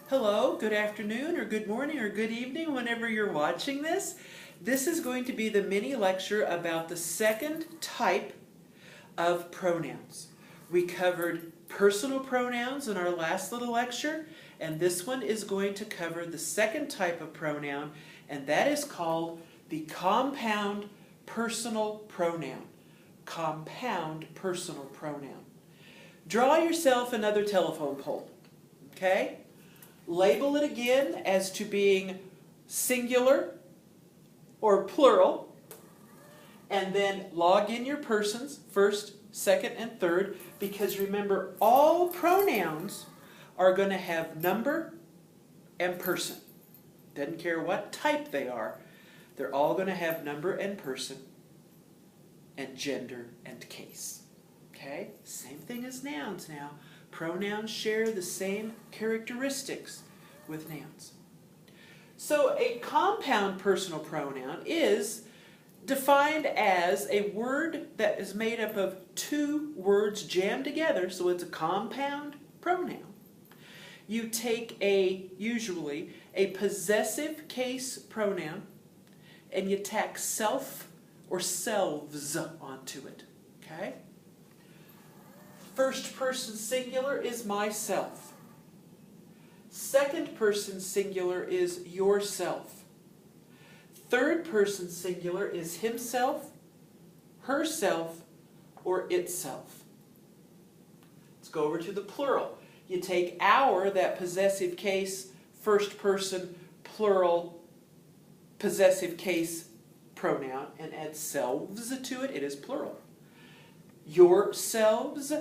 Hello, good afternoon, or good morning, or good evening, whenever you're watching this. This is going to be the mini lecture about the second type of pronouns. We covered personal pronouns in our last little lecture, and this one is going to cover the second type of pronoun, and that is called the compound personal pronoun. Compound personal pronoun. Draw yourself another telephone pole, okay? Label it again as to being singular or plural, and then log in your persons, first, second, and third, because remember, all pronouns are going to have number and person. Doesn't care what type they are, they're all going to have number and person and gender and case. Okay? Same thing as nouns now. Pronouns share the same characteristics with nouns. So a compound personal pronoun is defined as a word that is made up of two words jammed together, so it's a compound pronoun. You take usually a possessive case pronoun and you tack self or selves onto it. Okay? First person singular is myself. Second person singular is yourself. Third person singular is himself, herself, or itself. Let's go over to the plural. You take our, that possessive case, first person, plural, possessive case pronoun, and add selves to it. It is plural. Yourselves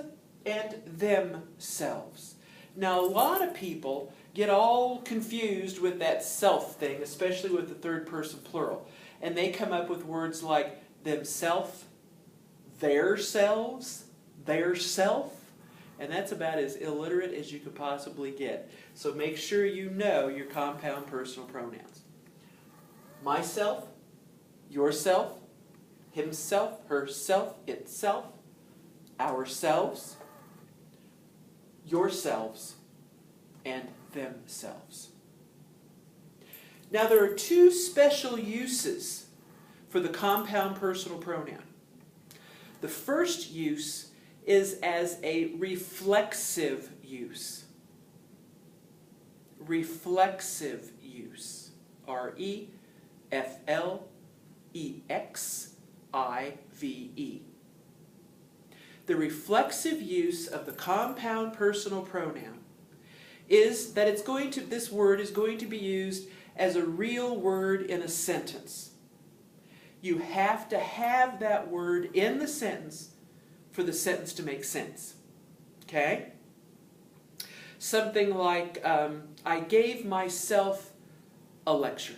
and themselves. Now, a lot of people get all confused with that self thing, especially with the third person plural. And they come up with words like themself, their selves, their self. And that's about as illiterate as you could possibly get. So make sure you know your compound personal pronouns. Myself, yourself, himself, herself, itself, ourselves, yourselves, and themselves. Now there are two special uses for the compound personal pronoun. The first use is as a reflexive use. Reflexive use. R-E-F-L-E-X-I-V-E. The reflexive use of the compound personal pronoun is that this word is going to be used as a real word in a sentence. You have to have that word in the sentence for the sentence to make sense. Okay? Something like, I gave myself a lecture.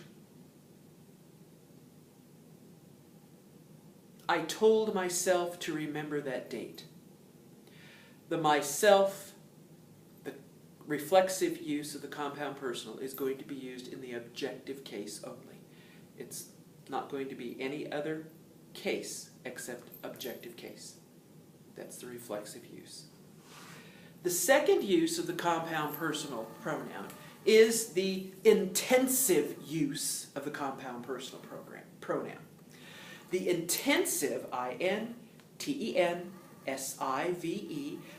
I told myself to remember that date. The myself, the reflexive use of the compound personal, is going to be used in the objective case only. It's not going to be any other case except objective case. That's the reflexive use. The second use of the compound personal pronoun is the intensive use of the compound personal pronoun. The intensive, I-N-T-E-N-S-I-V-E,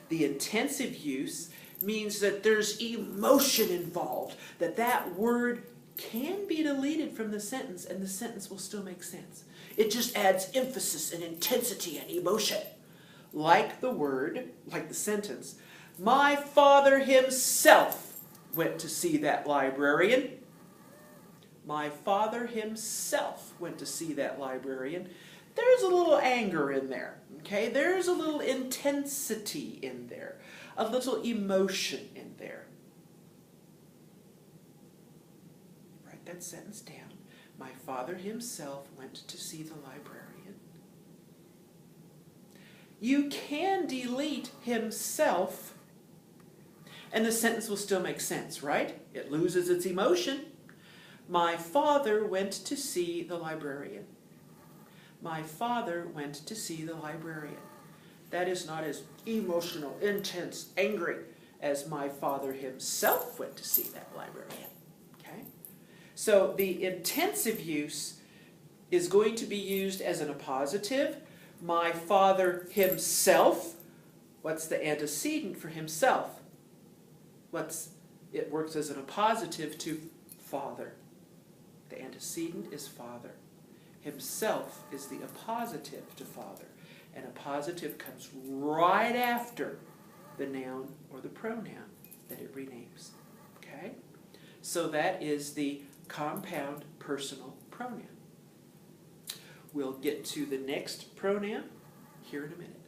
the intensive use means that there's emotion involved, that word can be deleted from the sentence and the sentence will still make sense. It just adds emphasis and intensity and emotion. Like the sentence, my father himself went to see that librarian. My father himself went to see that librarian. There's a little anger in there, okay? There's a little intensity in there, a little emotion in there. Write that sentence down. My father himself went to see the librarian. You can delete himself, and the sentence will still make sense, right? It loses its emotion. My father went to see the librarian. My father went to see the librarian. That is not as emotional, intense, angry as my father himself went to see that librarian. Okay? So the intensive use is going to be used as an appositive. My father himself. What's the antecedent for himself? It works as an appositive to father. The antecedent is father. Himself is the appositive to father. And appositive comes right after the noun or the pronoun that it renames. Okay? So that is the compound personal pronoun. We'll get to the next pronoun here in a minute.